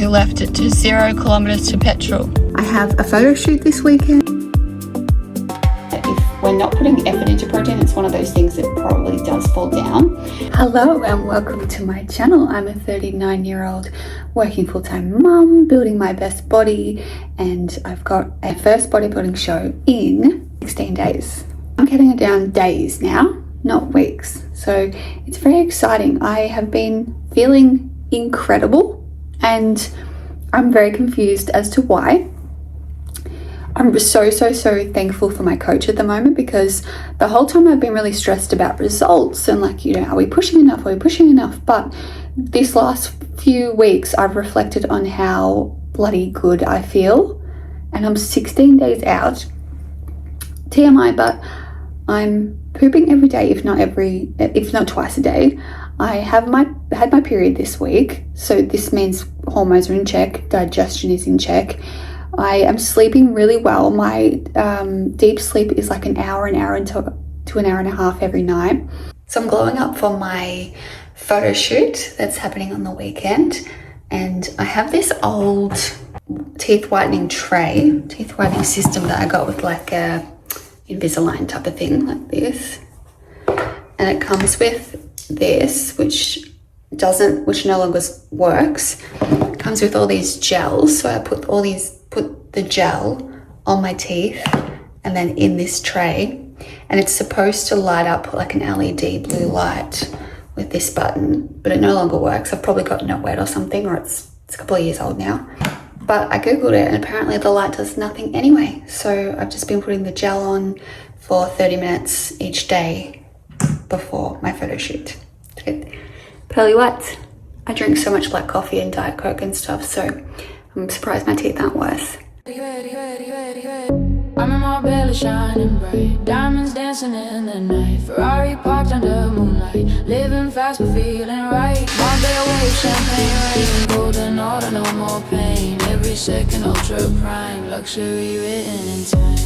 You left it to 0 kilometers to petrol. I have a photo shoot this weekend. If we're not putting effort into protein, it's one of those things that probably does fall down. Hello and welcome to my channel. I'm a 39-year-old working full-time mum, building my best body, and I've got a first bodybuilding show in 16 days. I'm cutting it down days now, not weeks. So it's very exciting. I have been feeling incredible and I'm very confused as to why. I'm so thankful for my coach at the moment, because the whole time I've been really stressed about results and like, you know, are we pushing enough? Are we pushing enough? But this last few weeks I've reflected on how bloody good I feel, and I'm 16 days out. TMI, but I'm pooping every day, if not twice a day. I had my period this week, so this means hormones are in check, digestion is in check. I am sleeping really well. My deep sleep is like an hour to an hour and a half every night. So I'm glowing up for my photo shoot that's happening on the weekend, and I have this old teeth whitening system that I got with like a Invisalign type of thing, like this, and it comes with this, which no longer works. It comes with all these gels, so I put the gel on my teeth and then in this tray, and it's supposed to light up like an LED blue light with this button, but it no longer works. I've probably gotten it wet or something, or it's a couple of years old now. But I googled it and apparently the light does nothing anyway. So I've just been putting the gel on for 30 minutes each day before my photo shoot to get pearly whites. I drink so much black coffee and Diet Coke and stuff, so I'm surprised my teeth aren't worse. I'm in my belly shining bright, diamonds dancing in the night, Ferrari parked under moonlight, living fast but feeling right. Montbell wave, champagne rain, golden order, no more pain. Every second ultra prime, luxury written in time.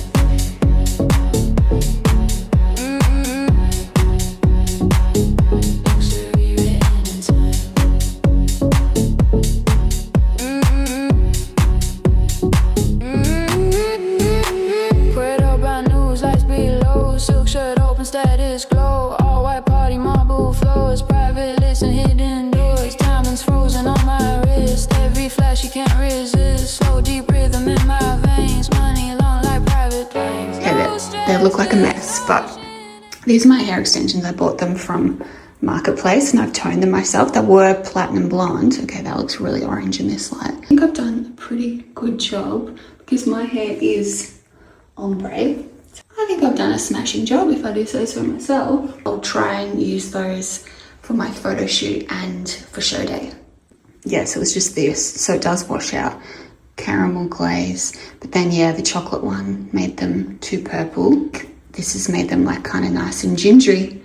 Status glow, all white party, marble floors, private lists and hidden doors, diamonds frozen on my wrist, every flash you can't resist, slow deep rhythm in my veins, money long like private planes. Okay, they look like a mess, but these are my hair extensions. I bought them from Marketplace and I've toned them myself. They were platinum blonde. Okay, that looks really orange in this light. I think I've done a pretty good job because my hair is ombre. I think I've done a smashing job, if I do say so myself. I'll try and use those for my photo shoot and for show day. Yeah, so it's just this. So it does wash out, caramel glaze. But then, yeah, the chocolate one made them too purple. This has made them like kind of nice and gingery,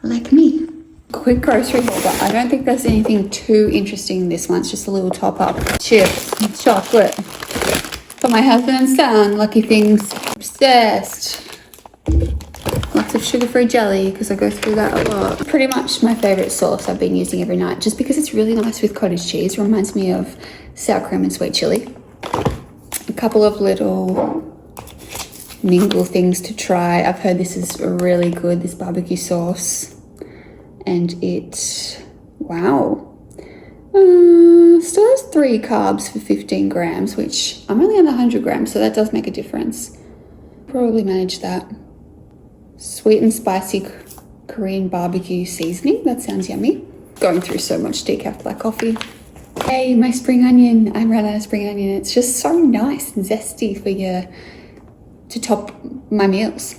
like me. Quick grocery haul, but I don't think there's anything too interesting in this one. It's just a little top up. Chips, chocolate. For my husband and son, Lucky Things, obsessed. Lots of sugar-free jelly because I go through that a lot. Pretty much my favorite sauce I've been using every night, just because it's really nice with cottage cheese. Reminds me of sour cream and sweet chili. A couple of little mingle things to try. I've heard this is really good, this barbecue sauce, and wow. Still has 3 carbs for 15 grams, which I'm only on 100 grams, so that does make a difference. Probably manage that. Sweet and spicy Korean barbecue seasoning. That sounds yummy. Going through so much decaf black coffee. Hey, my spring onion. I ran out of spring onion. It's just so nice and zesty to top my meals.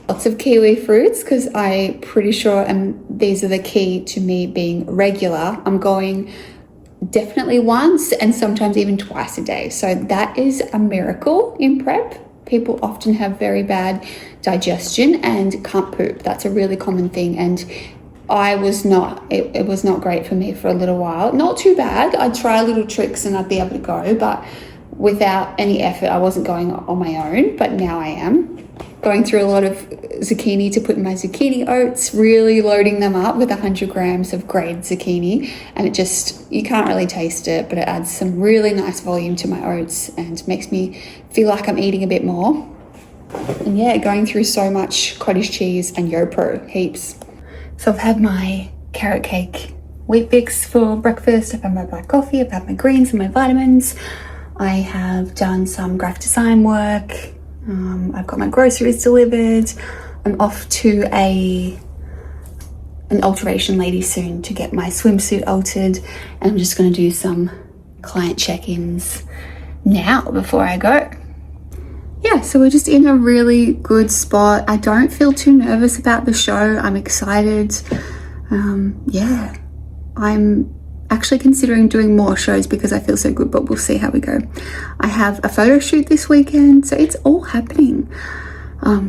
Lots of kiwi fruits because I'm pretty sure these are the key to me being regular. I'm going definitely once and sometimes even twice a day. So that is a miracle in prep. People often have very bad digestion and can't poop. That's a really common thing. And it was not great for me for a little while. Not too bad. I'd try little tricks and I'd be able to go, but without any effort, I wasn't going on my own, but now I am. going through a lot of zucchini to put in my zucchini oats, really loading them up with 100 grams of grated zucchini, and it just, you can't really taste it, but it adds some really nice volume to my oats and makes me feel like I'm eating a bit more. And yeah, going through so much cottage cheese and YoPro, heaps. So I've had my carrot cake wheat bix for breakfast, I've had my black coffee, I've had my greens and my vitamins, I have done some graphic design work, I've got my groceries delivered. I'm off to an alteration lady soon to get my swimsuit altered, and I'm just going to do some client check-ins now before I go. Yeah, so we're just in a really good spot. I don't feel too nervous about the show. I'm excited. Yeah, I'm actually considering doing more shows because I feel so good, but we'll see how we go. I have a photo shoot this weekend, so it's all happening.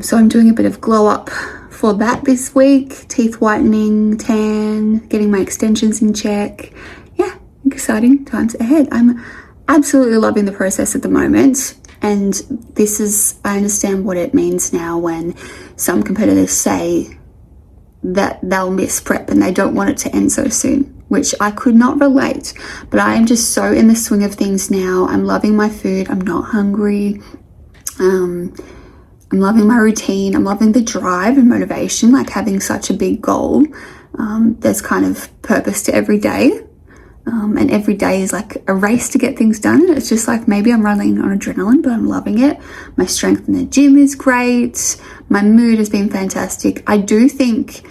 So I'm doing a bit of glow up for that this week, teeth whitening, tan, getting my extensions in check. Yeah, exciting times ahead. I'm absolutely loving the process at the moment. And this is, I understand what it means now when some competitors say that they'll miss prep and they don't want it to end so soon, which I could not relate, but I am just so in the swing of things now. I'm loving my food. I'm not hungry. I'm loving my routine. I'm loving the drive and motivation, like having such a big goal. There's kind of purpose to every day. And every day is like a race to get things done. It's just like maybe I'm running on adrenaline, but I'm loving it. My strength in the gym is great. My mood has been fantastic. I do think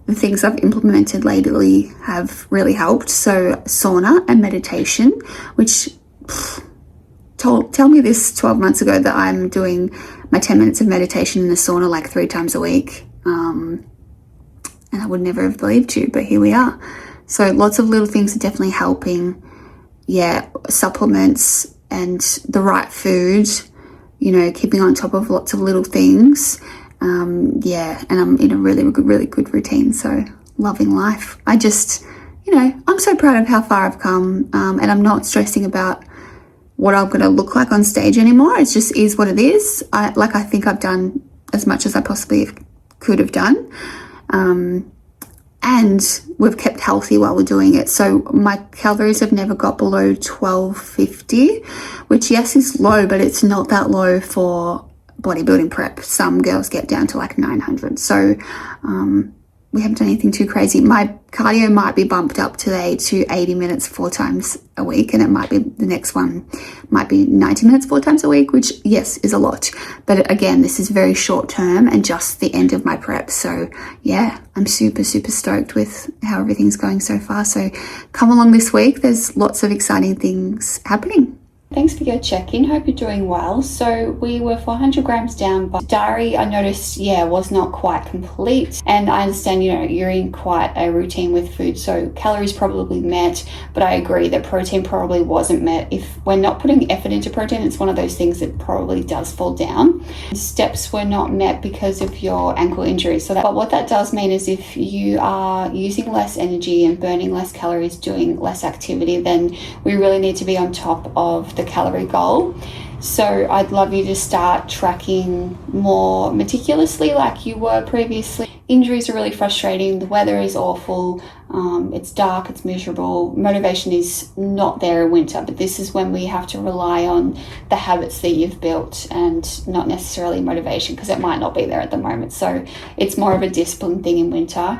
the things I've implemented lately have really helped. So sauna and meditation, which tell me this 12 months ago that I'm doing my 10 minutes of meditation in the sauna like 3 times a week. And I would never have believed you, but here we are. So lots of little things are definitely helping. Yeah, supplements and the right food, you know, keeping on top of lots of little things. Yeah, and I'm in a really good routine. So loving life. I just, you know, I'm so proud of how far I've come. And I'm not stressing about what I'm going to look like on stage anymore. It just is what it is. I think I've done as much as I possibly could have done. And we've kept healthy while we're doing it. So my calories have never got below 1250, which yes is low, but it's not that low for bodybuilding prep. Some girls get down to like 900. So we haven't done anything too crazy. My cardio might be bumped up today to 80 minutes 4 times a week, and it might be the next one might be 90 minutes 4 times a week, which yes is a lot, but again this is very short term and just the end of my prep. So yeah, I'm super stoked with how everything's going so far. So come along this week, there's lots of exciting things happening. Thanks for your check-in. Hope you're doing well. So we were 400 grams down, but diary I noticed, was not quite complete. And I understand, you're in quite a routine with food, so calories probably met, but I agree that protein probably wasn't met. If we're not putting effort into protein, it's one of those things that probably does fall down. Steps were not met because of your ankle injury. But what that does mean is if you are using less energy and burning less calories, doing less activity, then we really need to be on top of the calorie goal. So I'd love you to start tracking more meticulously like you were previously. Injuries are really frustrating. The weather is awful. It's dark, it's miserable. Motivation is not there in winter, but this is when we have to rely on the habits that you've built and not necessarily motivation, because it might not be there at the moment. So it's more of a discipline thing in winter.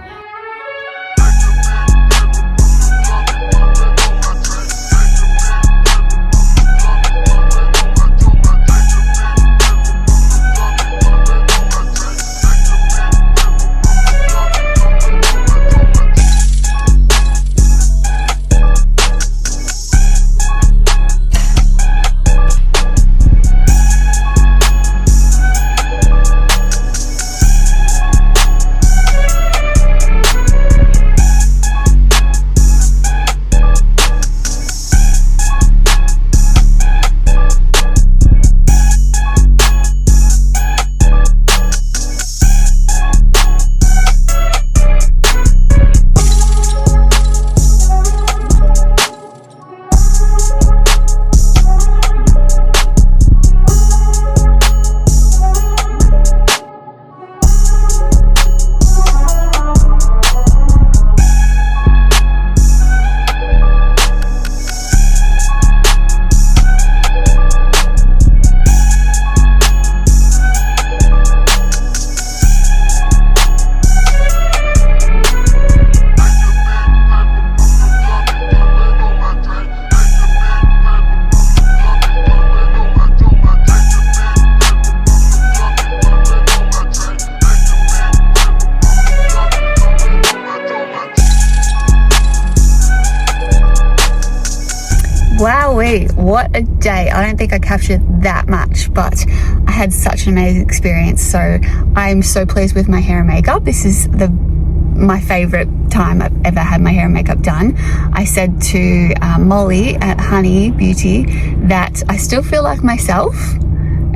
Wowee, what a day. I don't think I captured that much, but I had such an amazing experience. So I'm so pleased with my hair and makeup. This is my favorite time I've ever had my hair and makeup done. I said to Molly at Honey Beauty that I still feel like myself,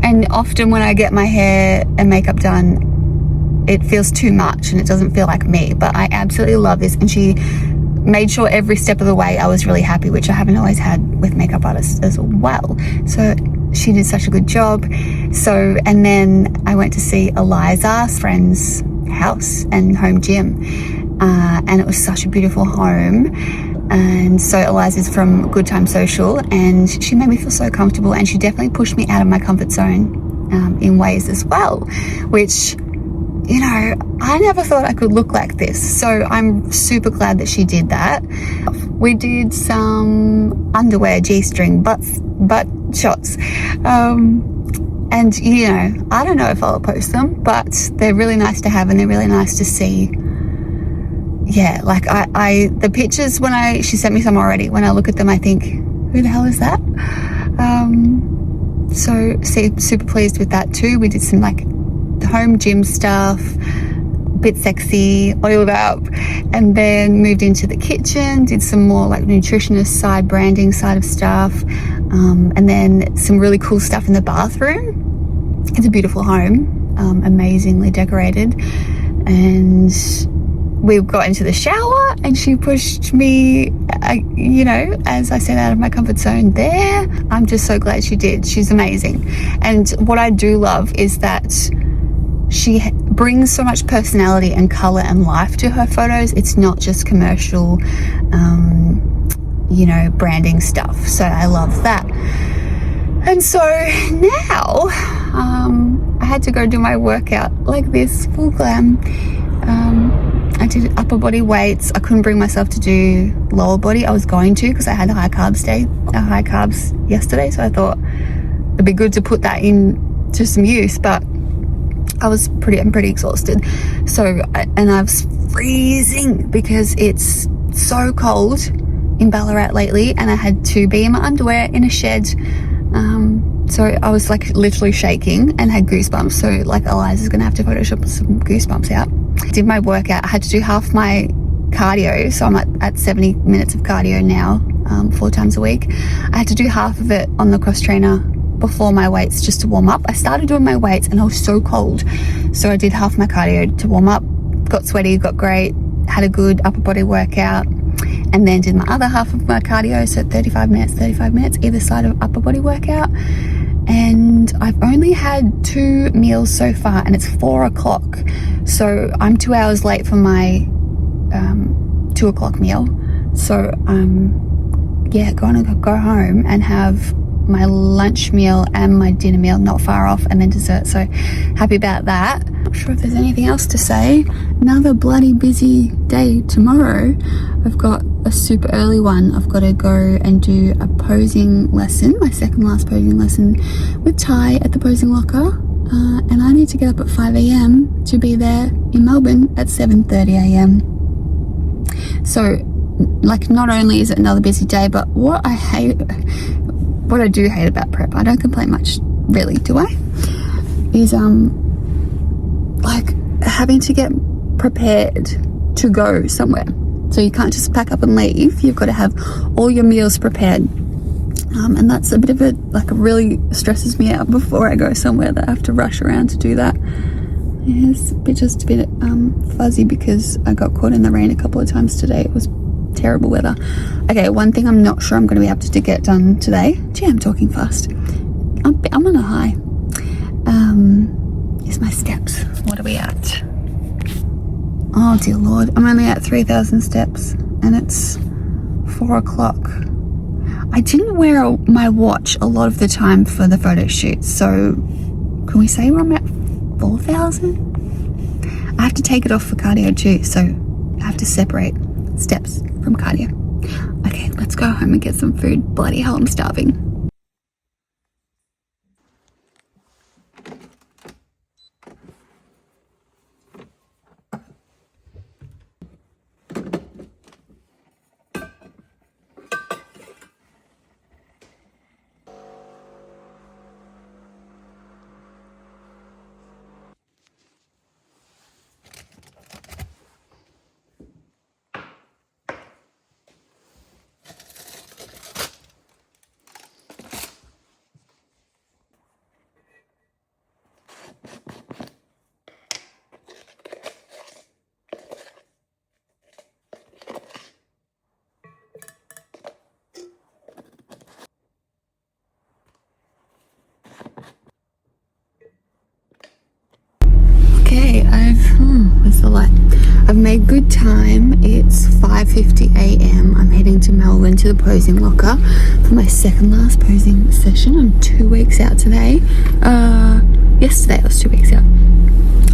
and often when I get my hair and makeup done, it feels too much and it doesn't feel like me, but I absolutely love this. And she made sure every step of the way I was really happy, which I haven't always had with makeup artists as well. So she did such a good job. So, and then I went to see Eliza's friend's house and home gym, and it was such a beautiful home. And so Eliza's from Good Time Social, and she made me feel so comfortable, and she definitely pushed me out of my comfort zone in ways as well, which, you know, I never thought I could look like this. So I'm super glad that she did that. We did some underwear, G-string, butt shots. And, you know, I don't know if I'll post them, but they're really nice to have and they're really nice to see. Yeah, like the pictures, she sent me some already. When I look at them, I think, who the hell is that? So super pleased with that too. We did some like home gym stuff, bit sexy, oiled up, and then moved into the kitchen, did some more like nutritionist side, branding side of stuff, and then some really cool stuff in the bathroom. It's a beautiful home, amazingly decorated, and we got into the shower and she pushed me, you know, as I said, out of my comfort zone there. I'm just so glad she did. She's amazing. And what I do love is that she brings so much personality and color and life to her photos. It's not just commercial, you know, branding stuff. So I love that. And so now I had to go do my workout like this, full glam. I did upper body weights. I couldn't bring myself to do lower body. I was going to because I had a high carbs yesterday. So I thought it'd be good to put that into some use, but I'm pretty exhausted. So, and I was freezing because it's so cold in Ballarat lately, and I had to be in my underwear in a shed. So I was like literally shaking and had goosebumps. So like Eliza's gonna have to Photoshop some goosebumps out. I did my workout. I had to do half my cardio. So I'm at 70 minutes of cardio now, 4 times a week. I had to do half of it on the cross trainer before my weights just to warm up. I started doing my weights and I was so cold. So I did half my cardio to warm up, got sweaty, got great, had a good upper body workout, and then did my other half of my cardio. So 35 minutes either side of upper body workout. And I've only had 2 meals so far and it's 4 o'clock. So I'm 2 hours late for my 2 o'clock meal. So I'm going to go home and have my lunch meal and my dinner meal not far off, and then dessert. So happy about that. Not sure if there's anything else to say. Another bloody busy day tomorrow. I've got a super early one. I've got to go and do a posing lesson, my second last posing lesson with Ty at the posing locker, and I need to get up at 5 a.m. to be there in Melbourne at 7:30 a.m. So like, not only is it another busy day, but what I do hate about prep, I don't complain much really, do I? Is like having to get prepared to go somewhere. So you can't just pack up and leave. You've got to have all your meals prepared. And that's a bit of it really stresses me out before I go somewhere that I have to rush around to do that. It's just a bit fuzzy because I got caught in the rain a couple of times today. It was terrible weather. Okay, one thing I'm not sure I'm going to be able to get done today. Gee, I'm talking fast. I'm on a high. Here's my steps. What are we at? Oh dear Lord, I'm only at 3,000 steps and it's 4 o'clock. I didn't wear my watch a lot of the time for the photo shoot, so can we say I'm at 4,000? I have to take it off for cardio too, so I have to separate steps from cardio. Okay, let's go home and get some food. Bloody hell, I'm starving. good time. It's 5:50 a.m. I'm heading to Melbourne to the posing locker for my second last posing session. I'm 2 weeks out today. Yesterday I was 2 weeks out.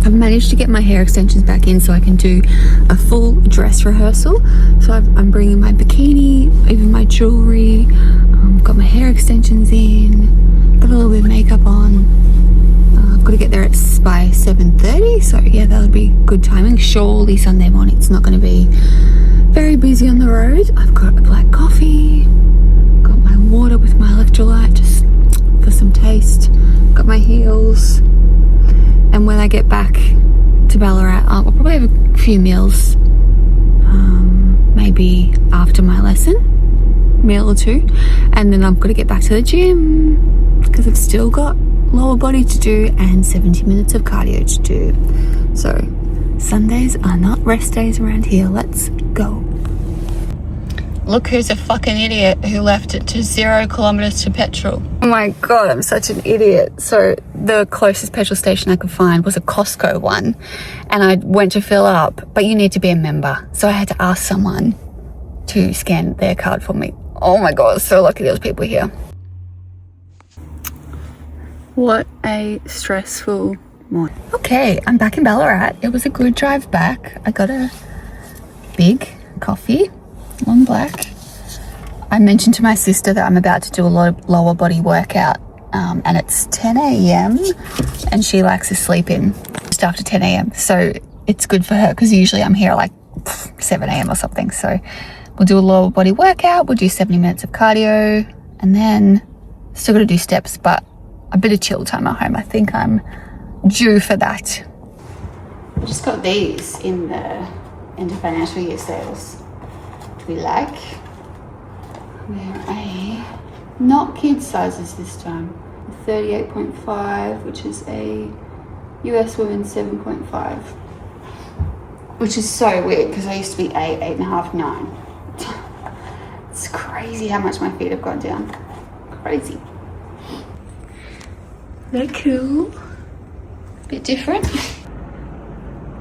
I've managed to get my hair extensions back in so I can do a full dress rehearsal. So I'm bringing my bikini, even my jewelry, got my hair extensions in, got a little bit of makeup on. I've got to get there by 7:30, so yeah, that'll be good timing. Surely Sunday morning it's not going to be very busy on the road. I've got a black coffee, got my water with my electrolyte just for some taste, got my heels, and when I get back to Ballarat I'll probably have a few meals, maybe after my lesson, meal or two, and then I've got to get back to the gym because I've still got lower body to do and 70 minutes of cardio to do. So Sundays are not rest days around here. Let's go. Look who's a fucking idiot who left it to 0 kilometers to petrol. Oh my god, I'm such an idiot. So the closest petrol station I could find was a Costco one, and I went to fill up, but you need to be a member, so I had to ask someone to scan their card for me. Oh my god, so lucky there was people here. What a stressful morning. Okay, I'm back in Ballarat. It was a good drive back. I got a big coffee, long black. I mentioned to my sister that I'm about to do a lot of lower body workout, and it's 10 a.m. and she likes to sleep in just after 10 a.m. So it's good for her because usually I'm here like 7 a.m. or something. So we'll do a lower body workout. We'll do 70 minutes of cardio, and then still got to do steps, but a bit of chill time at home. I think I'm due for that. I just got these in the end of financial year sales. We like. They're not kid sizes this time. 38.5, which is a US women's 7.5. Which is so weird because I used to be 8.5, 9. It's crazy how much my feet have gone down. Crazy. They're cool. Bit different.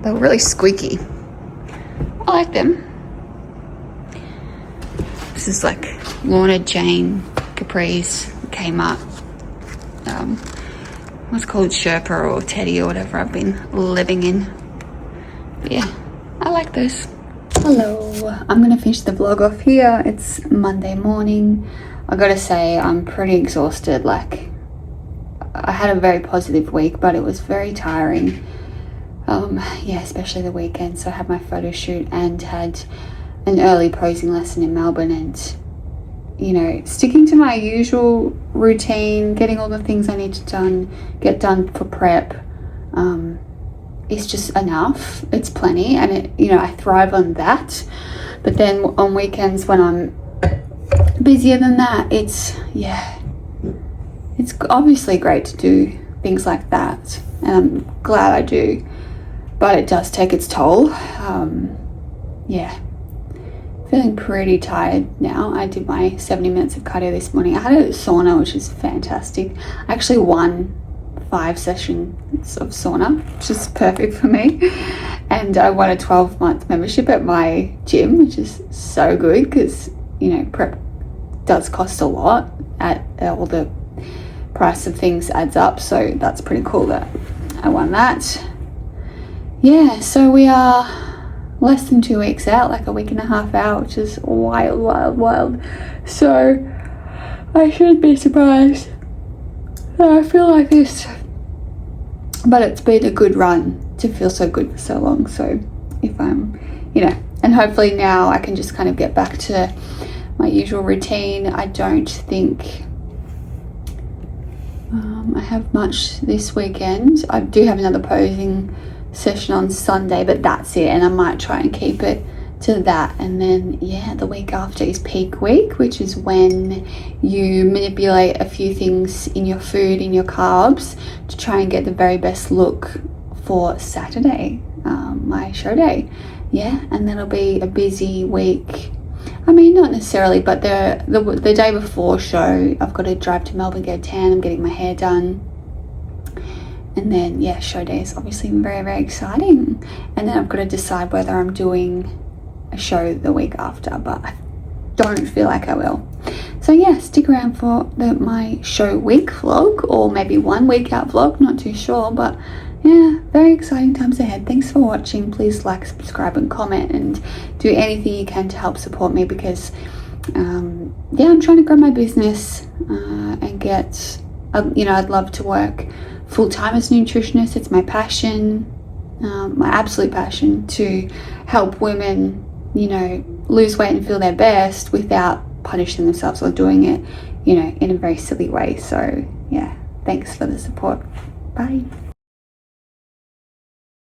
They're really squeaky. I like them. This is like Lorna Jane capris, Kmart. What's called Sherpa or Teddy or whatever I've been living in. But yeah, I like those. Hello. I'm gonna finish the vlog off here. It's Monday morning. I gotta say I'm pretty exhausted. Like, I had a very positive week, but it was very tiring. Yeah, especially the weekend. So I had my photo shoot and had an early posing lesson in Melbourne, and you know, sticking to my usual routine, getting all the things I need to get done for prep, is just enough. It's plenty, and it, you know, I thrive on that. But then on weekends when I'm busier than that, it's obviously great to do things like that, and I'm glad I do, but it does take its toll. Yeah, feeling pretty tired now. I did my 70 minutes of cardio this morning. I had a sauna, which is fantastic. I actually won 5 sessions of sauna, which is perfect for me, and I won a 12-month membership at my gym, which is so good because, you know, prep does cost a lot. At all the price of things adds up, so that's pretty cool that I won that. Yeah, so we are less than 2 weeks out, like a week and a half out, which is wild. So I shouldn't be surprised that I feel like this, but it's been a good run to feel so good for so long. So if I'm, you know, and hopefully now I can just kind of get back to my usual routine. I don't think I have much this weekend. I do have another posing session on Sunday, but that's it, and I might try and keep it to that. And then yeah, the week after is peak week, which is when you manipulate a few things in your food, in your carbs, to try and get the very best look for Saturday, my show day. Yeah, and that'll be a busy week. I mean, not necessarily, but the day before show, I've got to drive to Melbourne, get a tan. I'm getting my hair done. And then, yeah, show day is obviously very, very exciting. And then I've got to decide whether I'm doing a show the week after, but I don't feel like I will. So yeah, stick around for my show week vlog, or maybe 1 week out vlog, not too sure, but yeah, very exciting times ahead. Thanks for watching. Please like, subscribe and comment, and do anything you can to help support me, because yeah, I'm trying to grow my business and get, I'd love to work full-time as a nutritionist. It's my passion, my absolute passion, to help women, lose weight and feel their best without punishing themselves or doing it, in a very silly way. So yeah, thanks for the support. Bye.